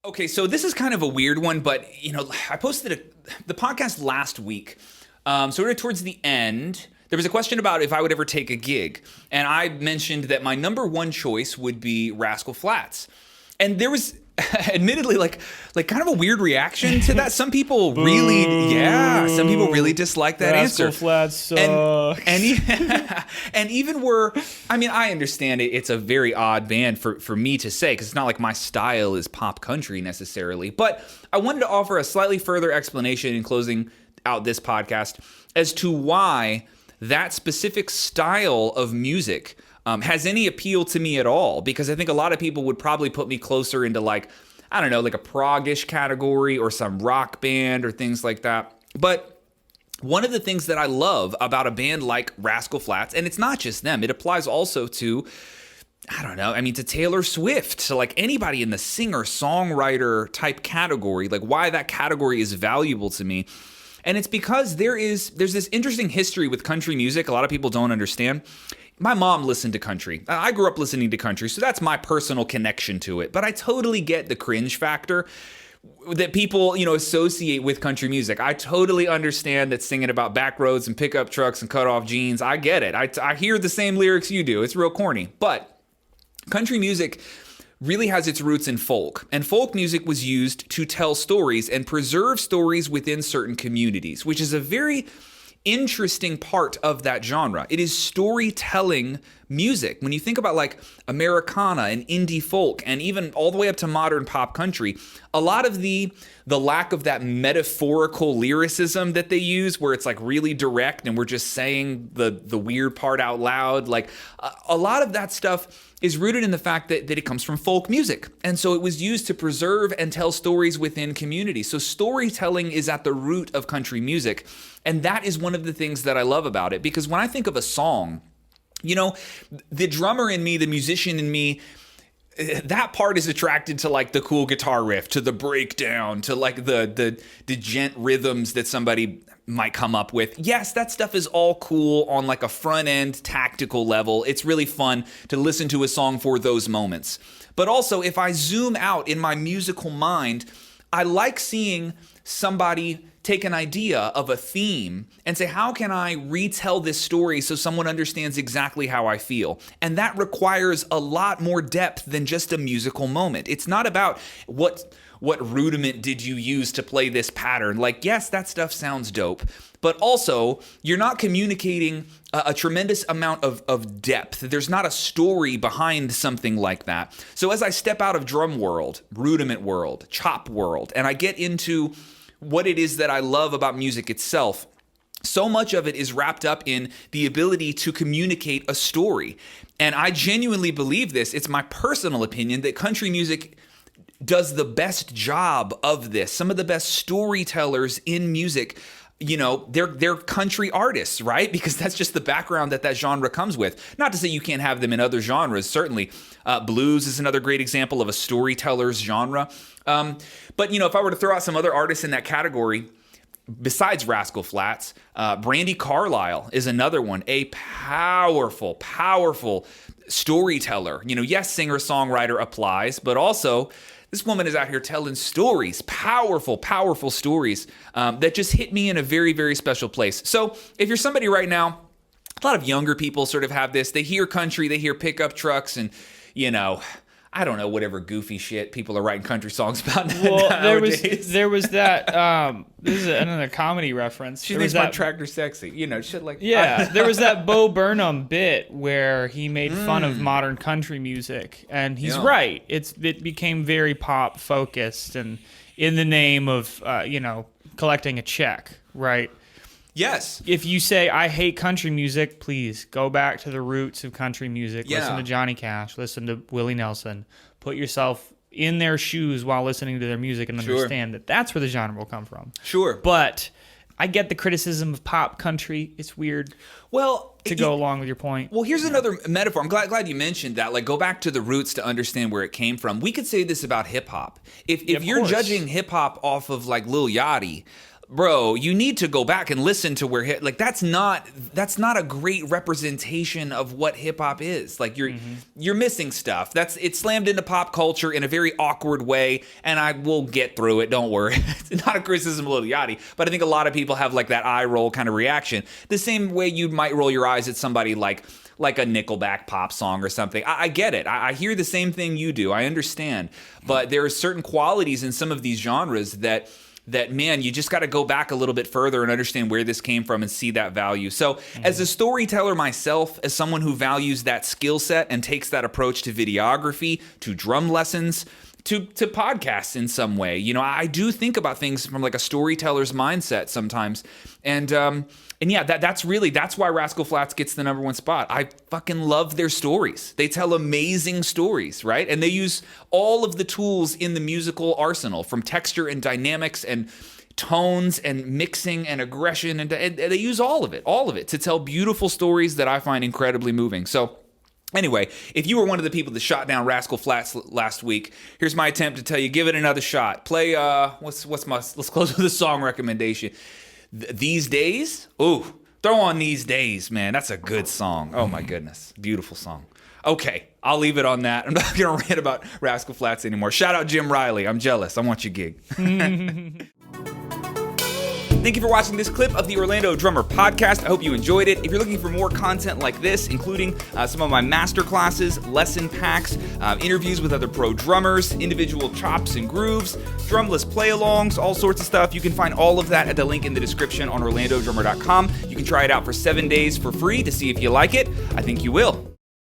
Okay, so this is kind of a weird one, but I posted the podcast last week, sort of towards the end. There was a question about if I would ever take a gig, and I mentioned that my number one choice would be Rascal Flatts, and there was admittedly like kind of a weird reaction to that. Some people really, some people really dislike that Rascal answer. Flatts sucks. And even I understand it. It's a very odd band for me to say, because it's not like my style is pop country necessarily. But I wanted to offer a slightly further explanation in closing out this podcast as to why that specific style of music has any appeal to me at all, because I think a lot of people would probably put me closer into like a prog-ish category or some rock band or things like that. But one of the things that I love about a band like Rascal Flatts, and it's not just them, it applies also to, to Taylor Swift, to like anybody in the singer-songwriter type category, like why that category is valuable to me. And it's because there's this interesting history with country music a lot of people don't understand. My mom listened to country. I grew up listening to country, so that's my personal connection to it. But I totally get the cringe factor that people, associate with country music. I totally understand that singing about back roads and pickup trucks and cut off jeans, I get it. I hear the same lyrics you do. It's real corny. But country music really has its roots in folk. And folk music was used to tell stories and preserve stories within certain communities, which is a very interesting part of that genre. It is storytelling music. When you think about like Americana and indie folk and even all the way up to modern pop country, a lot of the lack of that metaphorical lyricism that they use, where it's like really direct and we're just saying the weird part out loud, like a lot of that stuff is rooted in the fact that it comes from folk music. And so it was used to preserve and tell stories within communities. So storytelling is at the root of country music. And that is one of the things that I love about it, because when I think of a song, the drummer in me, the musician in me, that part is attracted to like the cool guitar riff, to the breakdown, to like the gent rhythms that somebody might come up with. Yes, that stuff is all cool on like a front end tactical level. It's really fun to listen to a song for those moments. But also, if I zoom out in my musical mind, I like seeing somebody take an idea of a theme and say, how can I retell this story so someone understands exactly how I feel? And that requires a lot more depth than just a musical moment. It's not about what rudiment did you use to play this pattern. Like, yes, that stuff sounds dope, but also you're not communicating a tremendous amount of depth. There's not a story behind something like that. So as I step out of drum world, rudiment world, chop world, and I get into what it is that I love about music itself, so much of it is wrapped up in the ability to communicate a story. And I genuinely believe this. It's my personal opinion that country music does the best job of this. Some of the best storytellers in music, they're country artists, right? Because that's just the background that genre comes with. Not to say you can't have them in other genres, certainly. Blues is another great example of a storyteller's genre. But, if I were to throw out some other artists in that category, besides Rascal Flatts, Brandi Carlile is another one, a powerful, powerful storyteller. Yes, singer-songwriter applies, but also this woman is out here telling stories, powerful, powerful stories that just hit me in a very, very special place. So if you're somebody right now, a lot of younger people sort of have this. They hear country, they hear pickup trucks, and, I don't know, whatever goofy shit people are writing country songs about nowadays. There was that, this is another comedy reference. She thinks my tractor sexy, shit like that. Yeah, there was that Bo Burnham bit where he made fun of modern country music, and he's right. It became very pop focused, and in the name of, collecting a check, right? Yes. If you say, I hate country music, please go back to the roots of country music. Yeah. Listen to Johnny Cash. Listen to Willie Nelson. Put yourself in their shoes while listening to their music and understand that that's where the genre will come from. Sure. But I get the criticism of pop country. It's weird. Well, to go along with your point. Well, here's another metaphor. I'm glad you mentioned that. Like, go back to the roots to understand where it came from. We could say this about hip hop. If you're judging hip hop off of like Lil Yachty, bro, you need to go back and listen to where like that's not a great representation of what hip hop is. Like you're missing stuff. It's slammed into pop culture in a very awkward way, and I will get through it. Don't worry. It's not a criticism of Lil Yachty, but I think a lot of people have like that eye roll kind of reaction. The same way you might roll your eyes at somebody like a Nickelback pop song or something. I get it. I hear the same thing you do. I understand. But there are certain qualities in some of these genres that man, you just got to go back a little bit further and understand where this came from and see that value. So as a storyteller myself, as someone who values that skill set and takes that approach to videography, to drum lessons, to podcasts in some way, you know, I do think about things from like a storyteller's mindset sometimes. And yeah, that's why Rascal Flatts gets the #1 spot. I fucking love their stories. They tell amazing stories, right? And they use all of the tools in the musical arsenal, from texture and dynamics and tones and mixing and aggression, and they use all of it to tell beautiful stories that I find incredibly moving. So anyway, if you were one of the people that shot down Rascal Flatts last week, here's my attempt to tell you, give it another shot. Play, let's close with a song recommendation. These Days? Ooh, throw on These Days, man. That's a good song. Oh my goodness. Beautiful song. Okay, I'll leave it on that. I'm not going to rant about Rascal Flatts anymore. Shout out Jim Riley. I'm jealous. I want your gig. Thank you for watching this clip of the Orlando Drummer Podcast. I hope you enjoyed it. If you're looking for more content like this, including some of my master classes, lesson packs, interviews with other pro drummers, individual chops and grooves, drumless play-alongs, all sorts of stuff, you can find all of that at the link in the description on orlandodrummer.com. You can try it out for 7 days for free to see if you like it. I think you will.